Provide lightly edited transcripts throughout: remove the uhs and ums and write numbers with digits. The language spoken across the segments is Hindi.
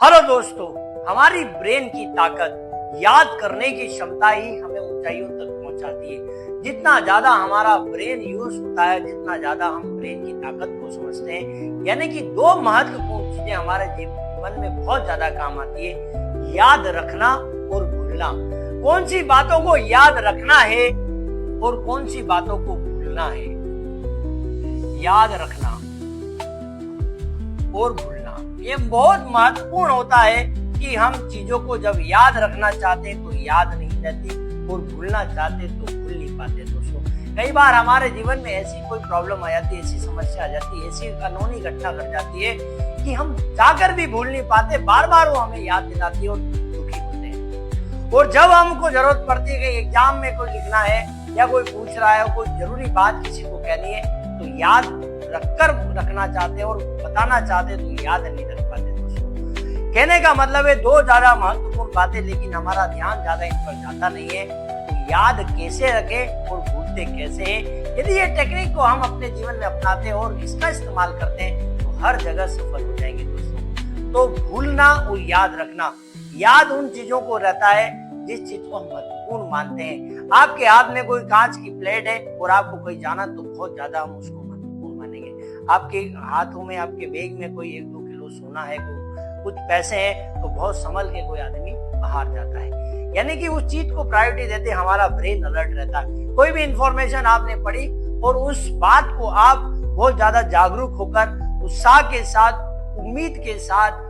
हेलो दोस्तों, हमारी ब्रेन की ताकत, याद करने की क्षमता ही हमें ऊंचाइयों तक पहुंचाती है। जितना ज्यादा हमारा ब्रेन यूज होता है, जितना ज्यादा हम ब्रेन की ताकत को समझते हैं, यानी कि दो महत्वपूर्ण चीजें हमारे जीवन में बहुत ज्यादा काम आती है, याद रखना और भूलना। कौन सी बातों को याद रखना है और कौन सी बातों को भूलना है। याद रखना और भूलना ये बहुत महत्वपूर्ण होता है कि हम चीजों को जब याद रखना चाहते हैं तो याद नहीं रहती और भूलना चाहते तो भूल नहीं पाते। दोस्तों, कई बार हमारे जीवन में ऐसी कोई प्रॉब्लम आ जाती है, ऐसी समस्या आ जाती है, ऐसी कानूनी घटना घट जाती है कि हम जाकर भी भूल नहीं पाते, बार बार वो हमें याद दिलाती है और दुखी होते हैं। और जब हमको जरूरत पड़ती है कि एग्जाम में कोई लिखना है या कोई पूछ रहा है, कोई जरूरी बात किसी को कहनी है, तो याद रखकर रखना चाहते हैं और बताना चाहते हैं तो याद नहीं रख पाते। दोस्तों, कहने का मतलब है दो ज्यादा महत्वपूर्ण बातें, लेकिन हमारा ध्यान ज्यादा इन पर जाता नहीं है। तो याद कैसे रखें और भूलते कैसे हैं, यदि ये टेक्निक को हम अपने जीवन में अपनाते हैं और इसका इस्तेमाल करते हैं तो हर जगह सफल हो जाएंगे। दोस्तों, तो भूलना और याद रखना, याद उन चीजों को रहता है जिस चीज को हम महत्वपूर्ण मानते हैं। आपके हाथ में कोई कांच की प्लेट है और आपको कोई जाना तो बहुत ज्यादा हम उसको महत्वपूर्ण मानेंगे। आपके हाथों में, आपके बैग में कोई 1-2 किलो सोना है, कुछ पैसे हैं, तो बहुत संभल के कोई आदमी बाहर जाता है। यानी कि उस चीज को प्रायोरिटी देते हमारा ब्रेन अलर्ट रहता है। कोई भी इंफॉर्मेशन आपने पढ़ी और उस बात को आप बहुत ज्यादा जागरूक होकर, उत्साह के साथ, उम्मीद के साथ,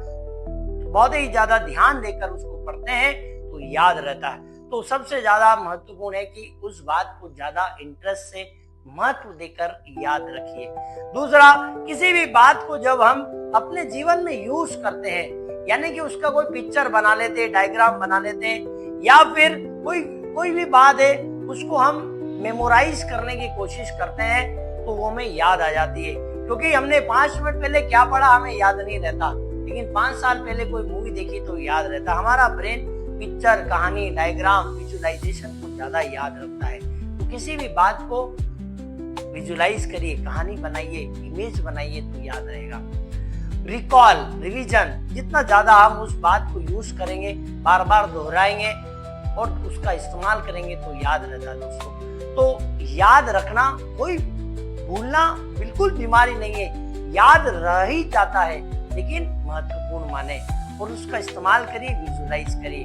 बहुत ही ज्यादा ध्यान देकर उसको पढ़ते हैं तो याद रहता है। तो सबसे ज्यादा महत्वपूर्ण है कि उस बात को ज्यादा इंटरेस्ट से, महत्व देकर याद रखिए। दूसरा, किसी भी बात को जब हम अपने जीवन में यूज करते हैं, यानी कि उसका कोई पिक्चर बना लेते हैं, डायग्राम बना लेते हैं, या फिर कोई भी बात है उसको हम मेमोराइज करने की कोशिश करते हैं तो वो हमें याद आ जाती है। क्योंकि हमने 5 मिनट पहले क्या पढ़ा हमें याद नहीं रहता, लेकिन 5 साल पहले कोई मूवी देखी तो याद रहता। हमारा ब्रेन पिक्चर, कहानी, डायग्राम, विजुअलाइजेशन को ज्यादा याद रखता है। तो किसी भी बात को विजुअलाइज करिए, कहानी बनाइए, इमेज बनाइए तो याद रहेगा। रिकॉल, रिवीजन, जितना ज्यादा हम उस बात को यूज करेंगे, बार बार दोहराएंगे और उसका इस्तेमाल करेंगे तो याद रहता है। दोस्तों, तो याद रखना, कोई भूलना बिल्कुल बीमारी नहीं है, याद रह ही जाता है, लेकिन महत्वपूर्ण माने और उसका इस्तेमाल करिए, विजुअलाइज करिए।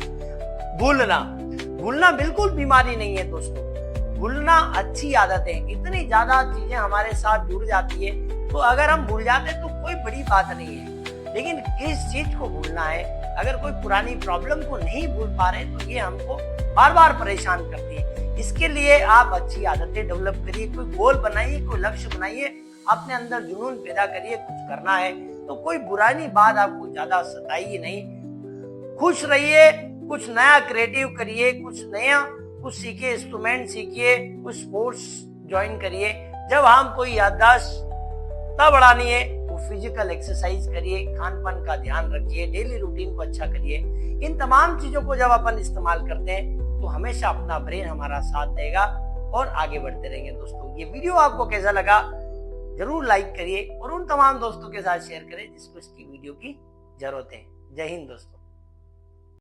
भूलना बिल्कुल बीमारी नहीं है। दोस्तों, भूलना अच्छी आदत है। इतनी ज्यादा चीजें हमारे साथ जुड़ जाती है तो अगर हम भूल जाते तो कोई बड़ी बात नहीं है, लेकिन किस चीज को भूलना है, अगर कोई पुरानी प्रॉब्लम को नहीं भूल पा रहे तो ये हमको बार बार परेशान करती है। इसके लिए आप अच्छी आदतें डेवलप करिए, कोई गोल बनाइए, कोई लक्ष्य बनाइए, अपने अंदर जुनून पैदा करिए, कुछ करना है तो कोई पुरानी बात आपको ज्यादा सताइए नहीं। खुश रहिए, कुछ नया क्रिएटिव करिए, कुछ सीखिए, इंस्ट्रूमेंट सीखिए, कुछ स्पोर्ट्स ज्वाइन करिए। जब हम कोई याददाश्त बढ़ानी है तो फिजिकल एक्सरसाइज करिए, खान पान का ध्यान रखिए, डेली रूटीन को अच्छा करिए। इन तमाम चीजों को जब अपन इस्तेमाल करते हैं तो हमेशा अपना ब्रेन हमारा साथ देगा और आगे बढ़ते रहेंगे। दोस्तों, ये वीडियो आपको कैसा लगा जरूर लाइक करिए और उन तमाम दोस्तों के साथ शेयर करें जिसको इसकी वीडियो की जरूरत है। जय हिंद दोस्तों।